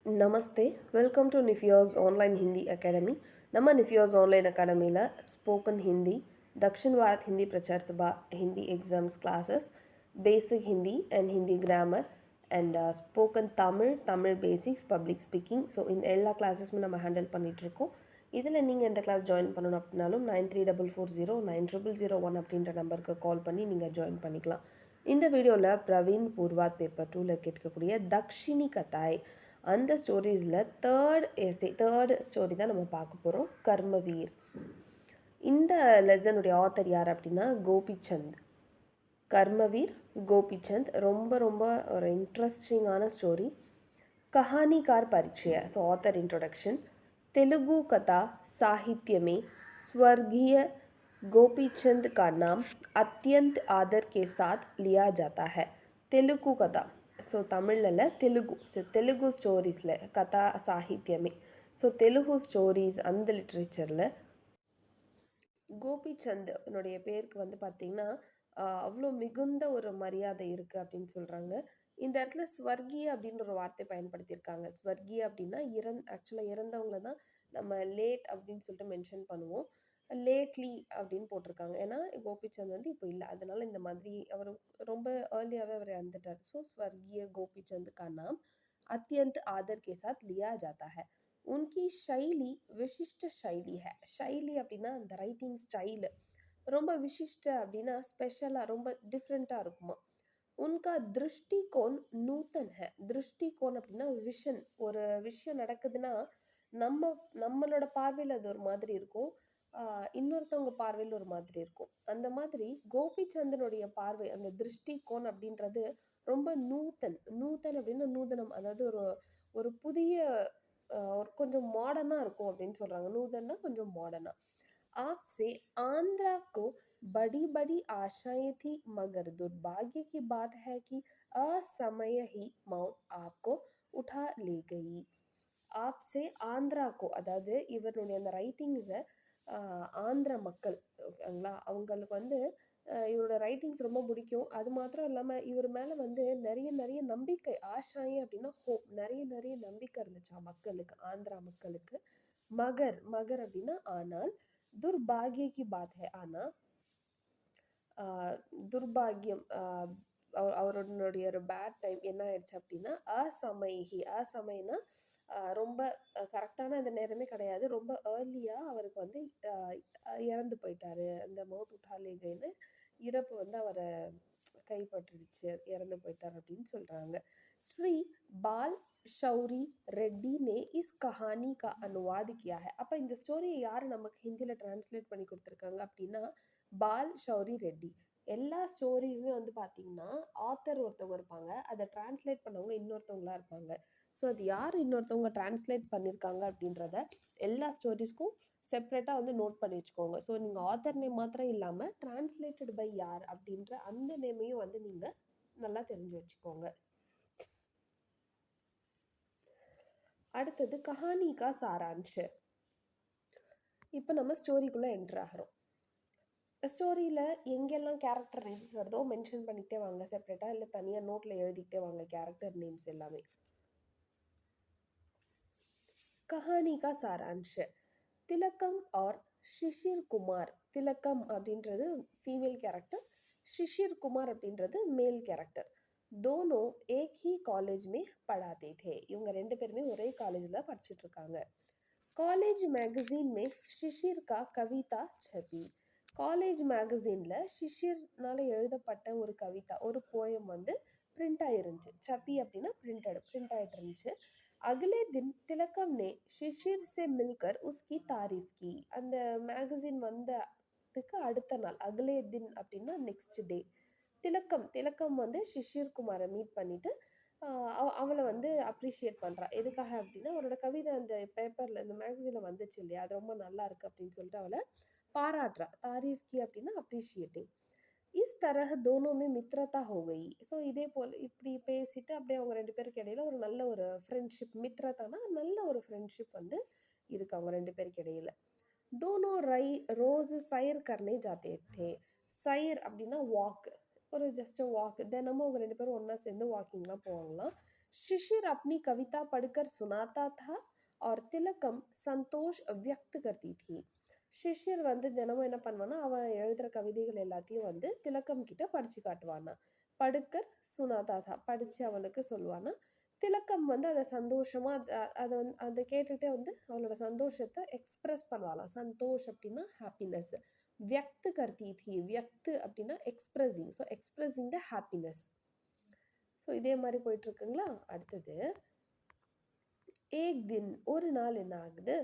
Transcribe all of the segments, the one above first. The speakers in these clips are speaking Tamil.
Namaste. Welcome to Nifio's Online Hindi Academy. ನಮ್ಮ ನಿಫಿಯೋಸ್ ಆನ್ಲೈನ್ ಅಕಾಡೆಮಿயில் ಸ್ಪೋಕನ್ ಹಿಂದಿ ದಕ್ಷಿಣ ಭಾರತ್ ಹಿಂದಿ ಪ್ರಚಾರ ಸಭಾ Hindi exams classes basic Hindi and Hindi grammar and spoken Tamil basics public speaking so இந்த எல்லா கிளாஸஸுமே நம்ம ஹேண்டில் பண்ணிகிட்ருக்கோம். இதில் நீங்கள் எந்த கிளாஸ் ஜாயின் பண்ணணும் அப்படின்னாலும் 9344090001 அப்படின்ற நம்பருக்கு கால் பண்ணி நீங்கள் ஜாயின் பண்ணிக்கலாம். இந்த வீடியோவில் பிரவீன் பூர்வாத் பேப்பர் 2ல் கேட்கக்கூடிய தக்ஷினி கதாய் அந்த ஸ்டோரிஸில் தேர்ட் ஸ்டோரி தான் நம்ம பார்க்க போகிறோம், கர்மவீர். இந்த லெசனுடைய ஆத்தர் யார் அப்படின்னா கோபிச்சந்த். கர்மவீர் கோபிச்சந்த் ரொம்ப ரொம்ப ஒரு இன்ட்ரெஸ்டிங்கான ஸ்டோரி. கஹானிகார் பரிச்சய, ஸோ ஆத்தர் इंट्रोडक्शन. तेलुगु कथा साहित्य में स्वर्गीय गोपीचंद का नाम अत्यंत आदर के साथ लिया जाता है. तेलुगु कथा, ஸோ தமிழில் தெலுங்கு, ஸோ தெலுங்கு ஸ்டோரிஸில் கதா சாகித்யமே, ஸோ தெலுங்கு ஸ்டோரிஸ் அந்த லிட்ரேச்சரில் கோபிச்சந்த்னுடைய பேருக்கு வந்து பார்த்திங்கன்னா அவ்வளோ மிகுந்த ஒரு மரியாதை இருக்குது அப்படின்னு சொல்கிறாங்க. இந்த இடத்துல ஸ்வர்கிய அப்படின்ற ஒரு வார்த்தை பயன்படுத்தியிருக்காங்க. ஸ்வர்கிய அப்படின்னா ஆக்சுவலாக இறந்தவங்கள தான் நம்ம லேட் அப்படின்னு சொல்லிட்டு மென்ஷன் பண்ணுவோம். லேட்லி அப்படின்னு போட்டிருக்காங்க. ஏன்னா கோபிச்சந்த் வந்து இப்போ இல்லை, அதனால இந்த மாதிரி அவர் ரொம்ப ஏர்லியாகவே அவர் இறந்துட்டார். ஸோ ஸ்வர்கிய கோபிச்சந்த் का नाम अत्यंत आदर के साथ लिया जाता है. उनकी शैली विशिष्ट शैली है. शैली அப்படின்னா அந்த ரைட்டிங் ஸ்டைலு ரொம்ப விசிஷ்ட அப்படின்னா ஸ்பெஷலாக ரொம்ப டிஃப்ரெண்ட்டாக இருக்குமா. உன்கா திருஷ்டிகோன் நூத்தன் ஹே. திருஷ்டிகோன் அப்படின்னா விஷன். ஒரு விஷயம் நடக்குதுன்னா நம்மளோட பார்வையில் அது ஒரு மாதிரி இருக்கும், இன்னொருத்தவங்க பார்வையில் ஒரு மாதிரி இருக்கும். அந்த மாதிரி கோபிச்சந்தனுடைய பார்வை, அந்த திருஷ்டிகோன் அப்படின்றது ரொம்ப நூத்தன் அப்படின்னா நூதனம், அதாவது ஒரு ஒரு புதிய ஒரு கொஞ்சம் மாடர்னாக இருக்கும் அப்படின்னு சொல்கிறாங்க. நூதன்னா கொஞ்சம் மாடர்னாக. आपसे आंध्रा को बड़ी बड़ी आशाएं थी, मगर दुर्भाग्य की बात है कि असमय ही मौत आपको उठा ले गई. आपसे आंध्रा को, அதாவது இவருடைய அந்த ரைட்டிங்ஸை ஆந்திர மக்கள் ஓகேங்களா, அவங்களுக்கு வந்து இவரோட ரைட்டிங்ஸ் ரொம்ப பிடிக்கும். அது மாத்திரம் இல்லாமல் இவர் மேலே வந்து நிறைய நிறைய நம்பிக்கை, ஆஷாயே அப்படின்னா ஹோப், நிறைய நிறைய நம்பிக்கை இருந்துச்சா மக்களுக்கு, ஆந்திரா மக்களுக்கு. மகர் அப்படின்னா ஆனால், துர்பாகிய கி பாத் ஹை, ஆனால் துர்பாகியம், அவருடைய ஒரு பேட் டைம் என்ன ஆயிடுச்சு அப்படின்னா அசமைனா ரொம்ப கரெக்டான அந்த நேரமே கிடையாது, ரொம்ப ஏர்லியாக அவருக்கு வந்து இறந்து போயிட்டாரு. அந்த மௌத் உட்டாலேகைன்னு இறப்பு வந்து அவரை கைப்பற்றிடுச்சு, இறந்து போயிட்டார் அப்படின்னு சொல்கிறாங்க. ஸ்ரீ பால் ஷௌரி ரெட்டி நே இஸ் கஹானி கா அனுவாத் கியா ஹை. அப்போ இந்த ஸ்டோரியை யார் நமக்கு ஹிந்தியில் டிரான்ஸ்லேட் பண்ணி கொடுத்துருக்காங்க அப்படின்னா பால் ஷௌரி ரெட்டி. எல்லா ஸ்டோரிஸுமே வந்து பார்த்திங்கன்னா ஆத்தர் ஒருத்தவங்க இருப்பாங்க, அதை டிரான்ஸ்லேட் பண்ணவங்க இன்னொருத்தவங்களா இருப்பாங்க. ஸோ அது யார் இன்னொருத்தவங்க டிரான்ஸ்லேட் பண்ணியிருக்காங்க அப்படின்றத எல்லா ஸ்டோரிஸ்க்கும் செப்ரேட்டாக வந்து நோட் பண்ணி வச்சுக்கோங்க. ஸோ நீங்கள் ஆத்தர் நேம் மாத்திரம் இல்லாமல் டிரான்ஸ்லேட்டட் பை யார் அப்படின்ற அந்த நேமையும் வந்து நீங்கள் நல்லா தெரிஞ்சு வச்சுக்கோங்க. அடுத்தது கஹானிகா சாரான்ஷ். இப்போ நம்ம ஸ்டோரிக்குள்ளே என்ட்ரு ஆகிறோம். ஸ்டோரியில் எங்கெல்லாம் கேரக்டர் நேம்ஸ் வருதோ மென்ஷன் பண்ணிக்கிட்டே வாங்க செப்ரேட்டாக, இல்லை தனியாக நோட்டில் எழுதிக்கிட்டே வாங்க கேரக்டர் நேம்ஸ் எல்லாமே. कहानी का सारांश. तिलकम और शिशिर कुमार. तिलकम அப்படின்றது ஃபீமேல் கேரக்டர், शिशिर कुमार அப்படின்றது மேல் கேரக்டர். दोनों एक ही कॉलेज में पढ़ाते थे. இவங்க ரெண்டு பேருமே ஒரே காலேஜில் படிச்சுட்டு இருக்காங்க. कॉलेज मैगजीन में शिशिर का कविता छपी. காலேஜ் மேகசீனில் ஷிஷிர்னால எழுதப்பட்ட ஒரு கவிதா, ஒரு போயம் வந்து பிரிண்ட் ஆகிருந்துச்சு. சப்பி அப்படின்னா பிரிண்ட் ஆகிட்டு இருந்துச்சு. अगले दिन तिलकम ने शिशिर से मिलकर उसकी तारीफ की. அந்த மேகசின் வந்ததுக்கு அடுத்த நாள், அகலே தின் அப்படின்னா நெக்ஸ்ட் டே, திலக்கம் வந்து ஷிஷிர் குமாரை மீட் பண்ணிட்டு அவளை வந்து அப்ரிஷியேட் பண்ணுறா. எதுக்காக அப்படின்னா அவரோட கவிதை அந்த பேப்பரில் இந்த மேகசினில் வந்துச்சு இல்லையா, அது ரொம்ப நல்லா இருக்குது அப்படின்னு சொல்லிட்டு அவளை பாராட்டுறா. தாரீஃப் கி அப்படின்னா அப்ரிஷியேட்டிங். इस तरह दोनों में मित्रता हो गई. ஸோ இதே போல் இப்படி பேசிட்டு அப்படியே அவங்க ரெண்டு பேருக்கு இடையில ஒரு நல்ல ஒரு ஃப்ரெண்ட்ஷிப், மித்ரதானா நல்ல ஒரு ஃப்ரெண்ட்ஷிப் வந்து இருக்கு அவங்க ரெண்டு பேருக்கு இடையில. दोनों रोज सैर करने जाते थे. சைர் அப்படின்னா வாக், ஒரு ஜஸ்ட் வாக், தினமும் அவங்க ரெண்டு பேரும் ஒன்றா சேர்ந்து வாக்கிங்லாம் போவாங்களாம். शिशिर अपनी कविता पढ़कर सुनाता था और तिलकम संतोष व्यक्त करती थी. ஷிஷிர் வந்து தினமும் என்ன பண்ணுவான்னா, அவன் எழுதுற கவிதைகள் எல்லாத்தையும் வந்து திலகம் கிட்ட படிச்சு காட்டுவானா. படுக்கர் சுனாதாதா படிச்சு அவனுக்கு சொல்லுவானா. திலக்கம் வந்து அத சந்தோஷமா அத வந்து அத கேட்டுட்டே வந்து அவளோட சந்தோஷத்த எக்ஸ்பிரஸ் பண்ணுவாளாம். சந்தோஷ் அப்டின்னா ஹாப்பினஸ். வியக்த் கர்த்தி थी. வியக்த் அப்டின்னா expressing. So expressing the happiness. So இதே மாரி போயிட்டுருக்குங்களா? அடுத்தது, एक दिन ஒரு நாள் என்ன ஆகுது?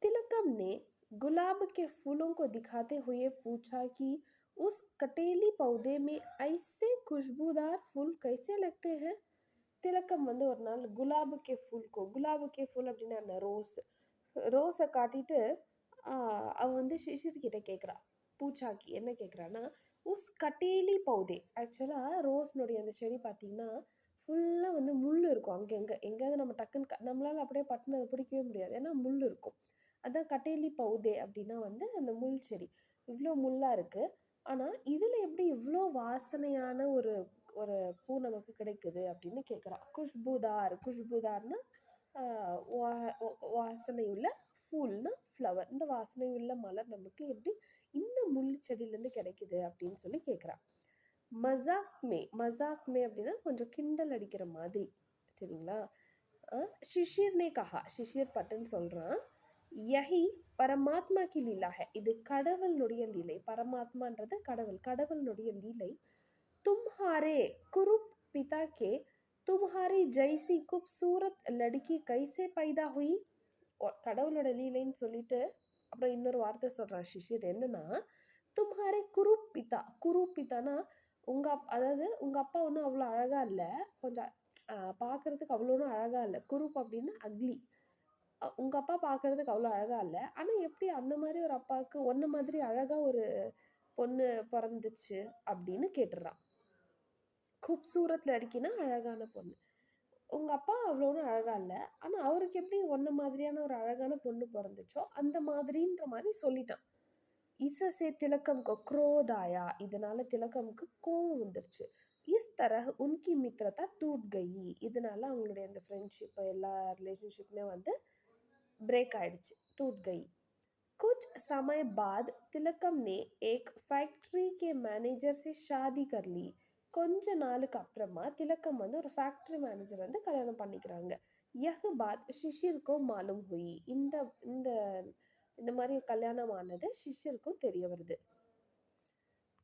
तिलकम ने गुलाब के फूलों को दिखाते हुए पूछा कि उस कटेली पौधे में ऐसे खुशबूदार फूल कैसे लगते हैं. திலக்கம் வந்து ஒரு நாள் குலாபு கே ஃபூல் அப்படின்னா என்ன ரோஸ் ரோஸை காட்டிட்டு அவ வந்து ஷிஷிர் கிட்ட கேட்குறா. பூச்சாக்கி என்ன கேட்குறான்னா, உஸ் கட்டேலி பௌதே ஆக்சுவலாக ரோஸ்னுடைய அந்த செடி பார்த்தீங்கன்னா ஃபுல்லாக வந்து முள் இருக்கும். அங்கே எங்கேயாவது நம்ம டக்குன்னு நம்மளால் அப்படியே பட்டுன்னு அதை பிடிக்கவே முடியாது, ஏன்னா முள் இருக்கும். அதான் கட்டேலி பௌதே அப்படின்னா வந்து அந்த முள் செடி இவ்வளோ முள்ளாக இருக்குது. ஆனால் இதில் எப்படி இவ்வளோ வாசனையான ஒரு ஒரு பூ நமக்கு கிடைக்குது அப்படின்னு கேட்குறா. குஷ்புதார்னா வாசனையுள்ள ஃபூல்னா ஃப்ளவர். இந்த வாசனையுள்ள மலர் நமக்கு எப்படி இந்த முள் செடியிலேருந்து கிடைக்குது அப்படின்னு சொல்லி கேட்குறா. மசாக் மே அப்படின்னா கொஞ்சம் கிண்டல் அடிக்கிற மாதிரி. சரிங்களா? ஷிஷிர்னே கஹா, ஷிஷிர் பட்டன் சொல்கிறான், யஹி பரமாத்மா கி லீலா ஹை, இது கடவுளுடைய லீலை. பரமாத்மான்றது கடவுள், கடவுளுடைய லீலை. तुम्हारे कुरूप पिता के तुम्हारी जैसी खूबसूरत लड़की कैसे पैदा हुई. கடவுளோட லீலைன்னு சொல்லிட்டு அப்புறம் இன்னொரு வார்த்தை சொல்கிறான் ஷிஷிர். என்னன்னா, தும்ஹாரே குரூப் பித்தானா அதாவது உங்கள் அப்பா ஒன்றும் அவ்வளோ அழகாக இல்லை, கொஞ்சம் பார்க்குறதுக்கு அவ்வளோ ஒன்றும் அழகாக இல்லை. குரூப் அப்படின்னா அக்லி. உங்கள் அப்பா பார்க்குறதுக்கு அவ்வளோ அழகாக இல்லை, ஆனால் எப்படி அந்த மாதிரி ஒரு அப்பாவுக்கு ஒன்று மாதிரி அழகாக ஒரு பொண்ணு பிறந்துச்சு அப்படின்னு கேட்டுடுறான். खूबसूरत लड़कीனா அழகான பொண்ணு. உங்க அப்பா அவ்வளோ ஒன்றும் அழகா இல்லை, ஆனால் அவருக்கு எப்படி ஒன்றை மாதிரியான ஒரு அழகான பொண்ணு பிறந்துச்சோ அந்த மாதிரின்ற மாதிரி சொல்லிட்டான். இசசே திலக்கம்க்கு குரோதாயா, இதனால திலக்கம்க்கு கோவம் வந்துருச்சு. இஸ் தரஹ் உன்கி மித்ரதா டூட் கயி, இதனால அவங்களுடைய அந்த ஃப்ரெண்ட்ஷிப் எல்லா ரிலேஷன்ஷிப்புமே வந்து பிரேக் ஆயிடுச்சு. டூட் கயி. कुछ समय बाद तिलकम ने एक फैक्ट्री के मैनेजर से शादी कर ली. கொஞ்ச நாளுக்கு அப்புறமா திலக்கம் வந்து ஒரு ஃபேக்ட்ரி மேனேஜர் வந்து கல்யாணம் பண்ணிக்கிறாங்க. யஹ் பாத் ஷிஷிர்க்கும் மாலும் ஹுயி, இந்த இந்த இந்த மாதிரி கல்யாணம் ஆனது ஷிஷிர்க்கும் தெரிய வருது.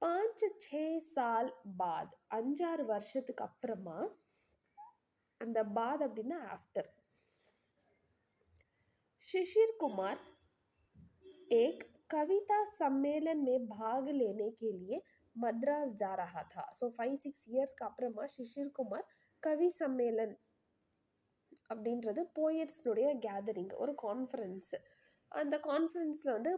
5-6 சால் பாத், 5-6 வருஷத்துக்கு அப்புறமா, அந்த பாத் அப்படின்னா ஆஃப்டர், शिशिर कुमार एक कविता सम्मेलन में भाग लेने के लिए मद्रास जा रहा था. ஸோ 5-6 இயர்ஸ்க்கு அப்புறமா ஷிஷிர் குமார் கவி சம்மேளன் அப்படின்றது போயட்ஸ்னுடைய கேதரிங், ஒரு கான்ஃபரன்ஸ். அந்த கான்ஃபரன்ஸில் வந்து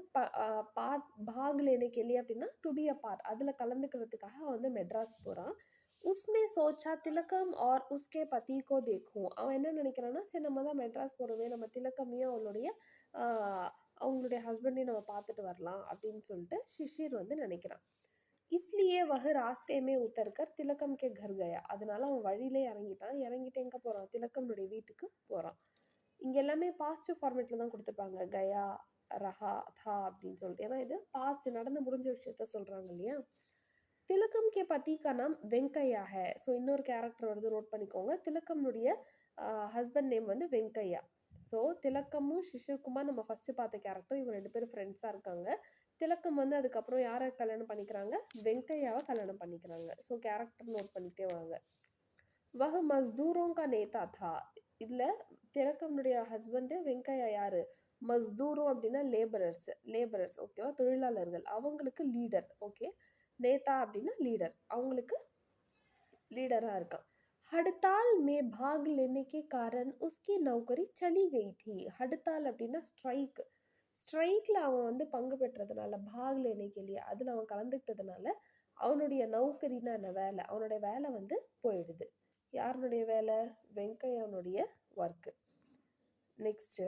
பாக் லேனே கேலி அப்படின்னா டு பி அ பார்ட், அதில் கலந்துக்கிறதுக்காக வந்து மெட்ராஸ் போகிறான். உஸ்னே சோச்சா திலக்கம் ஆர் உஸ்கே பதி கோ தேக்கும், அவன் என்ன நினைக்கிறான்னா, சரி நம்ம தான் மெட்ராஸ் போகிறோமே, நம்ம திலக்கமையும் அவங்களுடைய ஹஸ்பண்டையும் நம்ம பார்த்துட்டு வரலாம் அப்படின்னு சொல்லிட்டு ஷிஷிர் வந்து நினைக்கிறான். इसलिए वह रास्ते में उतरकर तिलकम के घर गया. அதனால அவன் வழியிலே இறங்கிட்டான். இறங்கிட்டு எங்கே போகிறான்? திலக்கம்னுடைய வீட்டுக்கு போகிறான். இங்கே எல்லாமே பாசிட்டிவ் ஃபார்மேட்டில் தான் கொடுத்துருப்பாங்க. கயா, ரஹா, தா அப்படின்னு சொல்லிட்டு, ஏன்னா இது பாஸ்ட் நடந்து முடிஞ்ச விஷயத்த சொல்கிறாங்க இல்லையா. திலக்கம் கே பதி கா நாம் வெங்கையா ஹே. ஸோ இன்னொரு கேரக்டர் வருது, நோட் பண்ணிக்கோங்க. திலக்கம்னுடைய ஹஸ்பண்ட் நேம் வந்து வெங்கையா. ஸோ திலக்கமும் ஷிஷிர் குமார் நம்ம ஃபஸ்ட்டு பார்த்த கேரக்டர், இவங்க 2 பேரும் ஃப்ரெண்ட்ஸாக இருக்காங்க. திலக்கம் வந்து அதுக்கப்புறம் யாரை கல்யாணம் பண்ணிக்கிறாங்க? வெங்கையாவை கல்யாணம் பண்ணிக்கிறாங்க. ஸோ கேரக்டர் நோட் பண்ணிக்கிட்டே வாங்க. வஹ மஸ்தூரோं का नेता था. இதில் திலக்கம்னுடைய ஹஸ்பண்டு வெங்கையா யார்? மஸ்தூரும் அப்படின்னா லேபரர்ஸ் ஓகேவா, தொழிலாளர்கள், அவங்களுக்கு லீடர். ஓகே, நேதா அப்படின்னா லீடர், அவங்களுக்கு லீடராக இருக்கான். हड़ताल में भाग लेने के कारण उसकी नौकरी चली गई थी. हड़ताल அப்படின்னா ஸ்ட்ரைக்கில் அவன் வந்து பங்கு பெற்றதுனால, பாக் லேனே கேலியே அதில் அவன் கலந்துக்கிட்டதுனால அவனுடைய நௌக்கரினா என்ன வேலை, அவனுடைய வேலை வந்து போயிடுது. யாருடைய வேலை? வெங்கையானுடைய ஒர்க்கு. நெக்ஸ்ட்டு,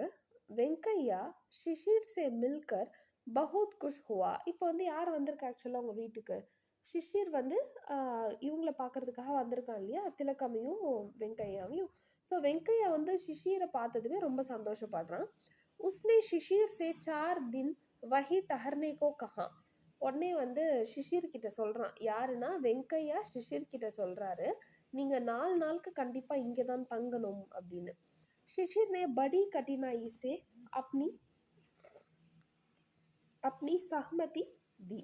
வெங்கையா ஷிஷிர் சே மில்கர் பஹுத் குஷ் ஹுவா. இப்போ வந்து யார் வந்திருக்கா ஆக்சுவலாக உங்கள் வீட்டுக்கு? ஷிஷிர் வந்து அ இவங்கள பார்க்கறதுக்காக வந்திருக்கான் இல்லையா? திலகமையும், வெங்கையாவையும். ஸோ வெங்கையா வந்து ஷிஷிர பார்த்ததுமே ரொம்ப சந்தோஷப்படுறான். "உஸ்னே ஷிஷிர் से 4 दिन वहीं ठहरने को कहा." உடனே வந்து ஷிஷிர் கிட்ட சொல்றான். யாருன்னா, வெங்கையா ஷிஷிர் கிட்ட சொல்றாரு. "நீங்க 4 நாளுக்கு கண்டிப்பா இங்க தான் தங்கணும்." அப்படின்னு. ஷிஷிர் ने बड़ी कठिनाई से अपनी अपनी सहमति दी.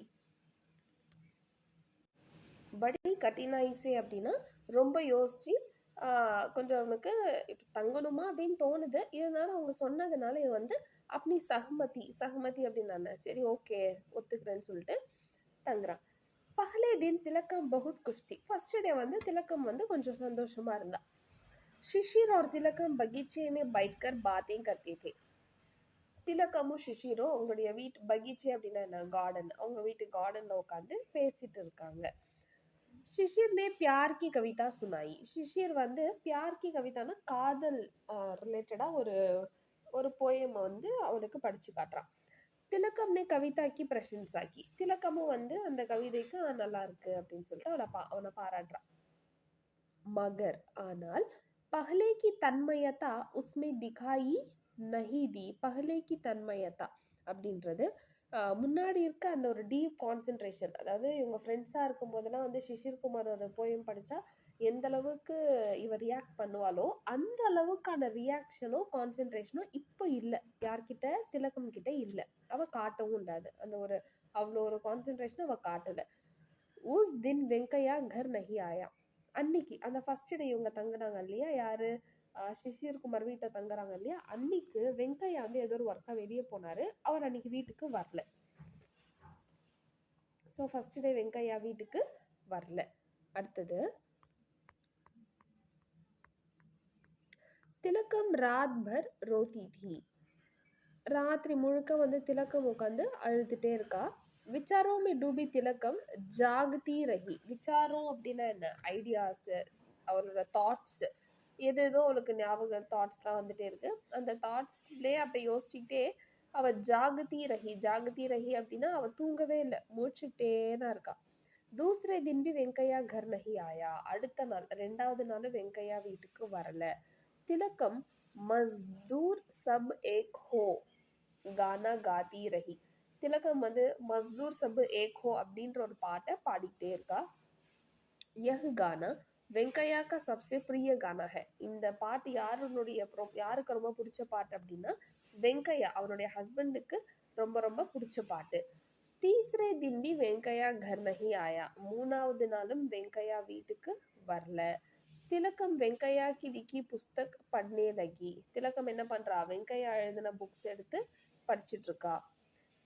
படி கட்டினாயிசே அப்படின்னா, ரொம்ப யோசிச்சு, ஆ கொஞ்சம் அவனுக்கு இப்ப தங்கணுமா அப்படின்னு தோணுது. இருந்தாலும் அவங்க சொன்னதுனால இவன் வந்து அப்னி சஹ்மதி சஹ்மதி அப்படின்னு நான் சரி ஓகே ஒத்துக்கிறேன்னு சொல்லிட்டு தங்குறான். பஹலே தின் திலக்கம் பகுத் குஷ் தி. ஃபர்ஸ்ட் டே வந்து திலக்கம் வந்து கொஞ்சம் சந்தோஷமா இருந்தா. शिशिर और तिलकम बगीचे में बैठकर बातें करते थे. திலக்கமும் ஷிஷிரும் அவங்களுடைய வீட்டு பகீச்சே அப்படின்னா என்ன கார்டன் அவங்க வீட்டு கார்டன்ல உட்காந்து பேசிட்டு இருக்காங்க. शिशिर ने प्यार की कविता सुनाई. शिशिर வந்து प्यार की கவிதான்னா காதல் ரிலேட்டடா ஒரு ஒரு போயம் வந்து அவனுக்கு படிச்சு காட்டுறான். திலகம் ने कविता की प्रशंसा की. திலகமும் வந்து அந்த கவிதைக்கு நல்லா இருக்கு அப்படின்னு சொல்லிட்டு அவனை பாராட்டுறான். मगर ஆனால் पहले की तन्मयता उसमें दिखाई नहीं दी. पहले की तन्मयता அப்படின்றது முன்னாடி இருக்க அந்த ஒரு டீப் கான்சென்ட்ரேஷன், அதாவது இவங்க ஃப்ரெண்ட்ஸாக இருக்கும் போதெல்லாம் வந்து சிஷிர் குமாரோட போயம் படித்தா எந்த அளவுக்கு இவ ரியாக்ட் பண்ணுவாளோ அந்த அளவுக்கான ரியாக்ஷனோ கான்சென்ட்ரேஷனோ இப்போ இல்லை. யார்கிட்ட? திலகம் கிட்ட இல்லை. அவ காட்டவும் இல்லாது அந்த ஒரு அவ்வளோ ஒரு கான்சென்ட்ரேஷன் அவ காட்டல. உஸ் தின் வெங்கையா கர் நஹி ஆயா. அன்னைக்கு அந்த ஃபர்ஸ்ட் டே இவங்க தங்குனாங்க இல்லையா? யாரு? சிஷிர் குமார் வீட்டை தங்குறாங்க இல்லையா? அன்னைக்கு வெங்கையா வந்து ஏதோ ஒரு ஒர்க்கா வெளியே போனாரு. அவர் அன்னைக்கு வீட்டுக்கு வரல. ஸோ ஃபர்ஸ்ட் டே வெங்கையா வீட்டுக்கு வரல. அடுத்தது திலக்கம் ராத் பர் ரோதி தி. ராத்திரி முழுக்க வந்து திலக்கம் உட்காந்து அழுதுட்டே இருக்கா. விசாரோ மே டூபி திலக்கம் ஜாகதி ரஹி. விசாரம் அப்படின்னா என்ன? ஐடியாஸ், அவரோட தாட்ஸ், ஏதேதோ அவளுக்கு ஞாபகம் தாட்ஸ்லாம் வந்துட்டே இருக்கு. அந்த தாட்ஸ்லேயே அப்படி யோசிச்சுக்கிட்டே அவ ஜாகதி ரஹி. ஜாகதி ரஹி அப்படின்னா அவ தூங்கவே இல்லை, மூச்சுக்கிட்டே தான் இருக்கா. தூசரே தின் பி வெங்கையா கர் நஹி ஆயா. அடுத்த நாள் ரெண்டாவது நாள் வெங்கையா வீட்டுக்கு வரல. திலக்கம் மஸ்தூர் சப் ஏக் ஹோ கானா காதி ரஹி. திலகம் வந்து மஸ்தூர் சப் ஏக் ஹோ அப்படின்ற ஒரு பாட்டை பாடிக்கிட்டே இருக்கா. யஹ் கானா வெங்கையா கா சப்சே பிரிய கானா ஹை. இந்த பாட்டு யாருக்கு ரொம்ப பிடிச்ச பாட்டு அப்படின்னா வெங்கையா அவனுடைய ஹஸ்பண்டுக்கு ரொம்ப ரொம்ப பிடிச்ச பாட்டு. தீஸ்ரே தின் பி வெங்கையா கர் நஹி ஆயா. மூணாவது நாளும் வெங்கையா வீட்டுக்கு வரல. திலக்கம் வெங்கையா கி லிக்கி புஸ்தக் பட்னே லகி. திலக்கம் என்ன பண்றா? வெங்கையா எழுதின புக்ஸ் எடுத்து படிச்சிட்டு இருக்கா.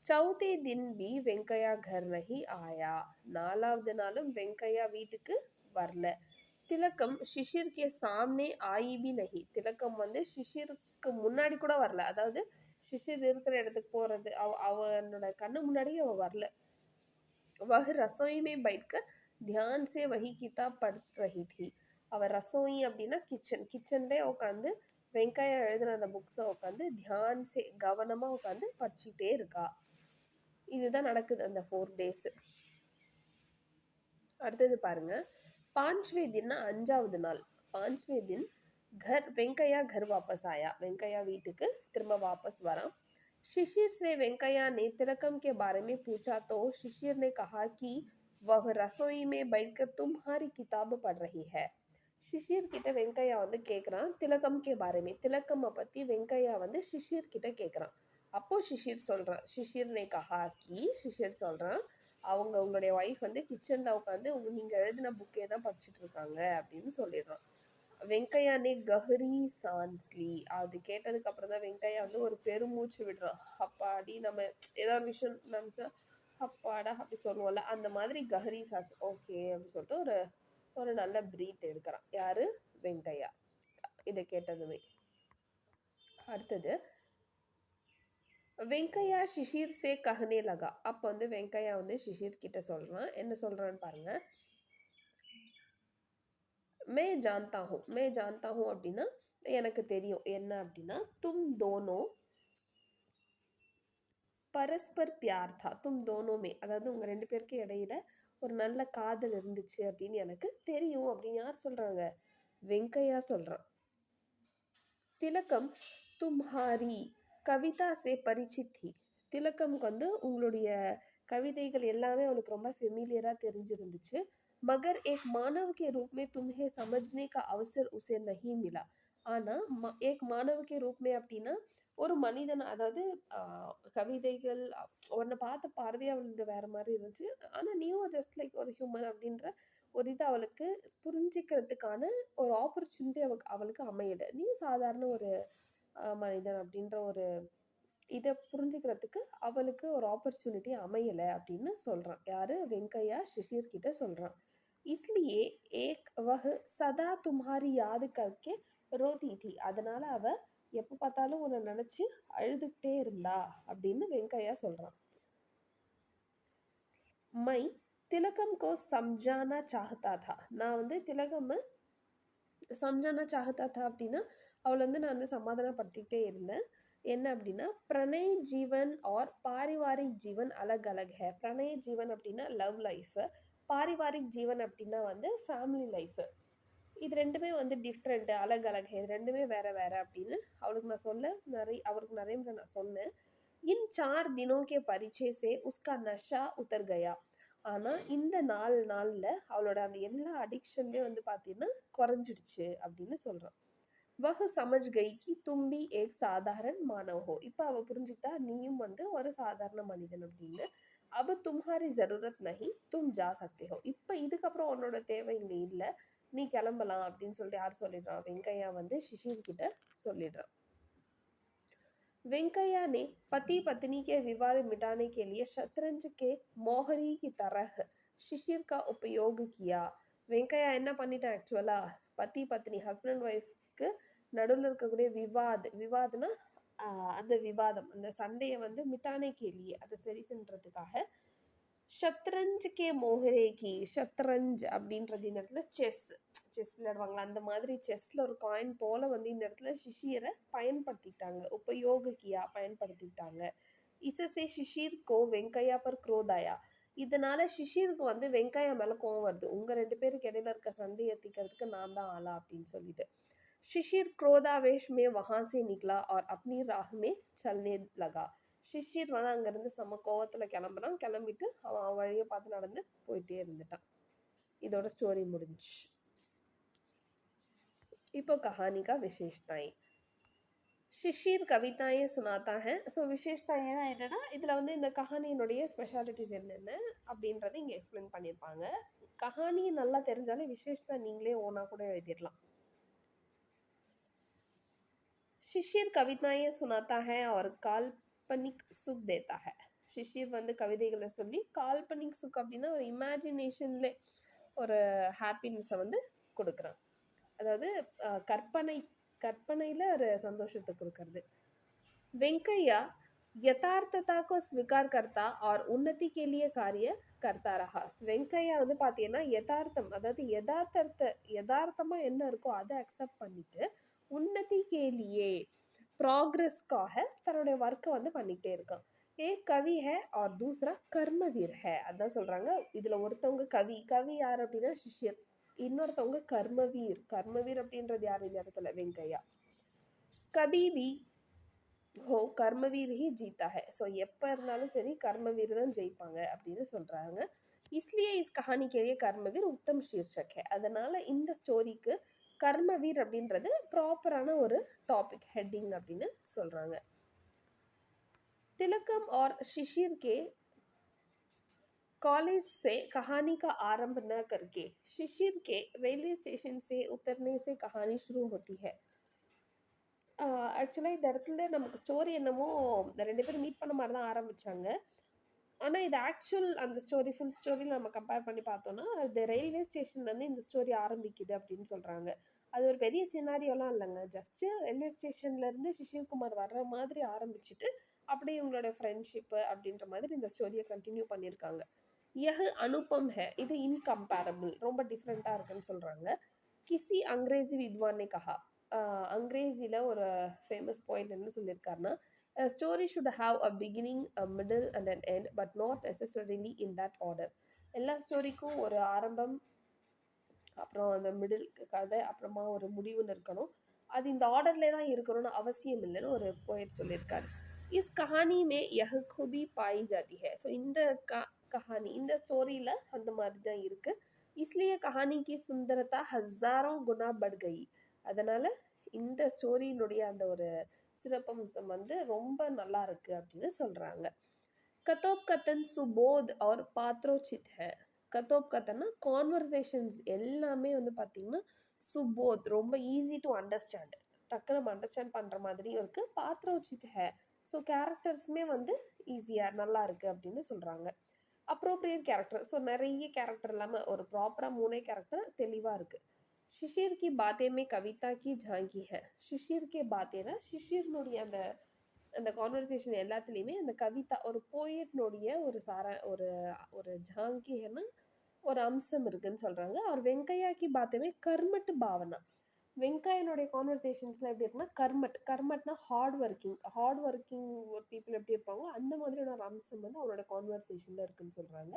சௌதே தின் பி வெங்கையா கர் நஹி ஆயா. நாலாவது நாளும் வெங்கையா வீட்டுக்கு வரல. திலக்கம் ஷிஷிர் கே சாம்னே ஆயி பி நஹி. திலக்கம் வந்து ஷிஷிருக்கு முன்னாடி கூட வரல. அதாவது ஷிஷிர் இருக்கிற இடத்துக்கு போறது அவனோட கண்ணு முன்னாடியே அவ வரல. वह रसोई में बैठकर ध्यान से वही किताब पढ़ रही थी. அவ ரசோயி அப்படின்னா கிச்சன்லே உட்காந்து வெங்காயம் எழுதுன அந்த புக்ஸை உட்காந்து தியான் சே கவனமா உட்காந்து படிச்சுட்டே இருக்கா. இதுதான் நடக்குது அந்த 4 டேஸ். அடுத்தது பாருங்க. பாஞ்ச்வே தின்னா அஞ்சாவது நாள். பாஞ்ச்வே தின் घर வெங்கையா घर वापस आया. வெங்கையா வீட்டுக்கு திரும்ப வாபஸ் வரான். शिशिर से वेंकैया ने तिलकम के बारे में पूछा तो शिशिर ने कहा कि वह रसोई में बैठकर तुम्हारी किताब पढ़ रही है. ஷிஷிர் கிட்ட வெங்கையா வந்து கேட்குறான் திலகம் கே பாரேமே. திலக்கம்மை பற்றி வெங்கையா வந்து ஷிஷிர் கிட்ட கேட்குறான். அப்போ ஷிஷிர் சொல்கிறான், ஷிஷிர் நே கஹா கி, ஷிஷிர் சொல்கிறான் அவங்க உங்களுடைய ஒய்ஃப் வந்து கிச்சனில் உட்காந்து நீங்கள் எழுதின புக்கே தான் படிச்சுட்டு இருக்காங்க அப்படின்னு சொல்லிடுறான். வெங்கையா நே கஹரி சான்ஸ்லி. அது கேட்டதுக்கு அப்புறம் தான் வெங்கையா வந்து ஒரு பெருமூச்சு விடுறான். அப்பாடி நம்ம ஏதாவது விஷயம் நினச்சா அப்பாடா அப்படி சொல்லுவோம்ல, அந்த மாதிரி கஹரி சாஸ் ஓகே அப்படின்னு சொல்லிட்டு ஒரு ஒரு நல்ல பிரீத் எடுக்கிறான். யாரு? வெங்கையா. இதை கேட்டதுமே. அடுத்தது வெங்கையா ஷிஷிர் சே கஹனே லகா. அப்போ வந்து வெங்கையா வந்து ஷிஷிர் கிட்ட சொல்றான். என்ன சொல்றான்னு பாருங்க. மே ஜான்தா ஹூ. மே ஜான்தா ஹூ அப்படின்னா எனக்கு தெரியும். என்ன அப்படின்னா தும் தோனோ பரஸ்பர் பியார் தா. தும் தோனோ மே, அதாவது உங்க ரெண்டு பேருக்கு இடையில ஒரு நல்ல காதல் இருந்துச்சு அப்படின்னு எனக்கு தெரியும் அப்படின்னு யார் சொல்றாங்க? வெங்கையா சொல்றான். திலகம் தும்ஹாரி கவிதா சே பரிச்சித் थी. திலகம்க்கு வந்து உங்களுடைய கவிதைகள் எல்லாமே அவனுக்கு ரொம்ப ஃபெமிலியரா தெரிஞ்சிருந்துச்சு. मगर एक मानव के रूप में तुम्हें समझने का अवसर उसे नहीं मिला. ஆனா, एक मानव के रूप में அப்படின்னா, ஒரு மனிதன் அதாவது அ கவிதைகள் உன்ன பார்த்த பார்வையே அவளுது வேற மாரி இருந்துச்சு. ஆனா, நீயும் ஜஸ்ட் லைக் ஒரு ஹியூமன் அப்படின்ற ஒரு இது அவளுக்கு புரிஞ்சுக்கிறதுக்கான ஒரு ஆப்பர்ச்சுனிட்டி அவளுக்கு அமையல. நீ சாதாரண ஒரு மனிதன் அப்படின்ற ஒரு இத புரிஞ்சுக்கிறதுக்கு அவளுக்கு ஒரு ஆப்பர்ச்சுனிட்டி அமையல அப்படின்னு சொல்றான். யாரு? வெங்கையா ஷிஷிர் கிட்ட சொல்றான். इसलिए एक वह सदा तुम्हारी याद करके रोती थी. அதனால அவ எப்ப பார்த்தாலும் உன்ன நினைச்சு அழுதுகிட்டே இருந்தா அப்படின்னு வெங்கையா சொல்றான். மை திலகம் को समझाना चाहता था. நான் வந்து திலகம சம்ஜானா சாஹத்தா தா அப்படின்னா, அவள வந்து நான் வந்து சமாதானப்படுத்திக்கிட்டே இருந்தேன். என்ன அப்படின்னா, "பிரணய் ஜீவன் ஆர் பாரிவாரிக் ஜீவன் அலக் அலக் ஹை." பிரணய் ஜீவன் அப்படின்னா லவ் லைஃப். பாரிவாரிக் ஜீவன் அப்படின்னா வந்து ஃபேமிலி லைஃப். இது 2மே வந்து டிஃப்ரெண்ட் அலக் அலக் ஹை. இது 2மே வேற வேற அப்படின்னு அவளுக்கு நான் அவருக்கு நெறைய முறை நான் சொன்னேன். इन 4 दिनों के परिचय से उसका नशा उतर गया. ஆனா, இந்த 4 நாள்ல அவளோட அந்த எல்லா அடிக்ஷனுமே வந்து பார்த்தீங்கன்னா, குறைஞ்சிடுச்சு அப்படின்னு சொல்றான். वह समझ गई कि तुम भी एक साधारण मानव हो. இப்ப அவ புரிஞ்சுக்கிட்டா, நீயும் வந்து ஒரு சாதாரண மனிதன் அப்படின்னு. अब तुम्हारी ज़रूरत नहीं, तुम जा सकते हो. இப்ப இதுக்கப்புறம் உன்னோட தேவை இங்க இல்ல. நீ கிளம்பலாம் அப்படின்னு சொல்லிட்டு யார் சொல்லிடுறா? வெங்கையா வந்து ஷிஷிர் கிட்ட சொல்லிடுறான். वेंकैया ने पति पत्नी के विवाद मिटाने के लिए शतरंज के मोहरी की तरह शिशिर का उपयोग किया. வெங்கையா என்ன பண்ணிட்டான் ஆக்சுவலா பத்தி பத்னி ஹஸ்பண்ட் அண்ட் ஒய்ஃப்க்கு நடுவில் இருக்கக்கூடிய விவாத்னா அந்த விவாதம் அந்த சண்டையை வந்து மிட்டானே கேலியே அதை சரி சென்றதுக்காக ஷத்ரஞ்ச் கே மோஹரே கி ஷத்ரஞ்ச் அப்படின்றது இந்த இடத்துல செஸ் விளையாடுவாங்களா அந்த மாதிரி செஸ்ல ஒரு காயின் போல வந்து இந்த இடத்துல ஷிஷியரை பயன்படுத்திக்கிட்டாங்க உபயோகிக்கியா பயன்படுத்திக்கிட்டாங்க இசசே ஷிஷிர் கோ வெங்கையா பர் குரோதாயா இதனால ஷிஷிருக்கு வந்து வெங்கையா மேல கோவம் வருது உங்க 2 பேருக்கு இடையில இருக்க சண்டை ஏத்திக்கிறதுக்கு நான் தான் ஆளா அப்படின்னு சொல்லிட்டு शिशिर क्रोधावेश में वहां से निकला और अपनी राह में चलने लगा. ஷிஷிர் வந்து அங்கேருந்து செம்ம கோவத்தில் கிளம்புறான் கிளம்பிட்டு அவன் வழியை பார்த்து நடந்து போயிட்டே இருந்துட்டான் இதோட ஸ்டோரி முடிஞ்சு இப்போ कहानी का विशेषताएं शिशिर कविताएं सुनाता है ஸோ விசேஷதாயனா என்னன்னா இதில் வந்து இந்த கஹானியினுடைய ஸ்பெஷாலிட்டிஸ் என்னென்ன அப்படின்றத இங்கே எக்ஸ்பிளைன் பண்ணியிருப்பாங்க கஹானி நல்லா தெரிஞ்சாலே விசேஷத்தை நீங்களே ஓனாக கூட எழுதிடலாம் शिशिर कविताएं सुनाता है और काल्पनिक सुख देता है शिशिर வந்து கவிதைகளை சொல்லி கால்பனிக் சுக் அப்படின்னா ஒரு இமேஜினேஷன்ல ஒரு ஹாப்பினஸை வந்து கொடுக்குறான் அதாவது கற்பனையில ஒரு சந்தோஷத்தை கொடுக்கறது வெங்கையா यथार्थता को स्वीकार करता और उन्नति के लिए कार्य करता रहा வெங்கையா வந்து பார்த்தீங்கன்னா யதார்த்தம் அதாவது யதார்த்தமா என்ன இருக்கோ அதை அக்செப்ட் பண்ணிட்டு உன்னதி கேலியே ப்ராக்ரஸ்க்காக தன்னுடைய ஒர்க்கை வந்து பண்ணிக்கிட்டே இருக்கான் एक कवि है और दूसरा कर्मवीर है அதான் சொல்றாங்க இதுல ஒருத்தவங்க கவி யார் அப்படின்னா சிஷ்யர் இன்னொருத்தவங்க கர்மவீர் அப்படின்றது யார் இந்த இடத்துல வெங்கையா கபிபி ஹோ கர்மவீர் ஹி ஜீத்தா है ஸோ எப்போ இருந்தாலும் சரி கர்மவீர் தான் ஜெயிப்பாங்க அப்படின்னு சொல்றாங்க इसलिए इस कहानी के लिए कर्मवीर उत्तम शीर्षक है அதனால இந்த ஸ்டோரிக்கு கர்மவீர் அப்படின்றது ப்ராப்பரான ஒரு டாபிக் ஹெட்டிங் அப்படின்னு சொல்றாங்க तिलकम और शिशिर के कॉलेज से कहानी का आरंभ न करके शिशिर के रेलवे स्टेशन से उतरने से कहानी शुरू होती है ஆக்சுவலாக இந்த இடத்துல நமக்கு ஸ்டோரி என்னமோ இந்த 2 பேரும் மீட் பண்ண மாதிரி தான் ஆரம்பிச்சாங்க ஆனால் இது ஆக்சுவல் அந்த ஃபுல் ஸ்டோரியில் நம்ம கம்பேர் பண்ணி பார்த்தோம்னா அது ரயில்வே ஸ்டேஷன்லேருந்து இந்த ஸ்டோரி ஆரம்பிக்குது அப்படின்னு சொல்கிறாங்க அது ஒரு பெரிய சினாரியோலாம் இல்லைங்க ஜஸ்ட்டு ரயில்வே ஸ்டேஷன்லேருந்து சிஷிர்குமார் வர்ற மாதிரி ஆரம்பிச்சுட்டு அப்படியே இவங்களோட ஃப்ரெண்ட்ஷிப்பு அப்படின்ற மாதிரி இந்த ஸ்டோரியை கண்டினியூ பண்ணியிருக்காங்க அனுபம் ஹே இது இன்கம்பேரபிள் ரொம்ப டிஃப்ரெண்ட்டாக இருக்குன்னு சொல்கிறாங்க கிசி அங்கிரேசி வித்வானே கஹா அங்கிரேசியில் ஒரு ஃபேமஸ் பாயிண்ட் என்ன சொல்லியிருக்காருன்னா A story should have a beginning, a middle, and an end, but not necessarily in that order. எல்லா ஸ்டோரிக்கும் ஒரு ஆரம்பம், அப்புறம் அந்த மிடில் கதை, அப்புறமா ஒரு முடிவுன்னு இருக்கணும். அது இந்த ஆர்டர்லே தான் இருக்கணும்னு அவசியம் இல்லன்னு ஒரு போயட் சொல்லியிருக்காரு. இஸ் கஹானி மே யஹ் खूबी पाई जाती है. ஸோ இந்த கஹானி இந்த ஸ்டோரியில அந்த மாதிரி தான் இருக்கு. इसलिए कहानी की सुंदरता हज़ारों गुना बढ़ गई. அதனால இந்த ஸ்டோரியினுடைய அந்த ஒரு சிறப்பம்சம் வந்து ரொம்ப நல்லா இருக்கு அப்படின்னு சொல்றாங்க. कथोपकथन सुबोध और पात्रोचित है. கத்தோப்கத்தன்னா கான்வர்சேஷன்ஸ் எல்லாமே வந்து பார்த்தீங்கன்னா, சுபோத் ரொம்ப ஈஸி டூ அண்டர்ஸ்டாண்ட். டக்குனு நம்ம அண்டர்ஸ்டாண்ட் பண்ற மாதிரியும் இருக்கு. பாத்ரோச்சித் ஹே. ஸோ கேரக்டர்ஸுமே வந்து ஈஸியா நல்லா இருக்கு அப்படின்னு சொல்றாங்க. Appropriate character. ஸோ நெறைய கேரக்டர் இல்லாம ஒரு ப்ராப்பரா 3 கேரக்டர் தெளிவா இருக்கு. ஷிஷிர் கி பாத்தே மே கவிதா கி ஜாங்கி ஹை. ஷிஷிர் கே பாத்தேனா, ஷிஷிர்னுடைய அந்த அந்த கான்வர்சேஷன் எல்லாத்துலயுமே அந்த கவிதா ஒரு போயட்னுடைய ஒரு ஒரு ஒரு ஜாங்கின்னா ஒரு அம்சம் இருக்குன்னு சொல்றாங்க. और வெங்கையா की बातें में कर्मठ भावना. வெங்காயனுடைய கான்வர்சேஷன்ஸ்லாம் எப்படி இருக்குன்னா, கர்மட்னா ஹார்ட் ஒர்க்கிங் பீப்பிள் எப்படி இருப்பாங்களோ, அந்த மாதிரியான ஒரு அம்சம் வந்து அவரோட கான்வர்சேஷன்ல இருக்குன்னு சொல்றாங்க.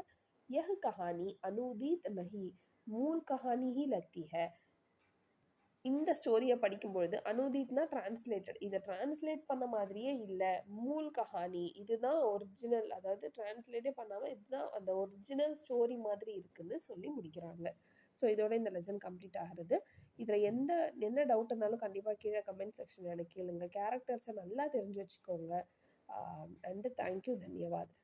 यह कहानी अनूदित नहीं, मूल कहानी ही लगती है. இந்த ஸ்டோரிய படிக்கும்பொழுது அனுதீத்னா டிரான்ஸ்லேட்டட். இத டிரான்ஸ்லேட் பண்ண மாதிரியே இல்ல. மூல் கஹானி இதுதான் ஒரிஜினல். அதாவது டிரான்ஸ்லேட்டே பண்ணாம இதுதான் அந்த ஒரிஜினல் ஸ்டோரி மாதிரி இருக்குன்னு சொல்லி முடிக்கிறாங்க. ஸோ இதோட இந்த லெசன் கம்ப்ளீட் ஆகுறது. இதுல என்ன டவுட் இருந்தாலும் கண்டிப்பா கீழ கமெண்ட் செக்ஷன்ல எனக்கு கேளுங்க. கேரக்டர்ஸ நல்லா தெரிஞ்சு வச்சுக்கோங்க. And thank you. தன்யவாத்.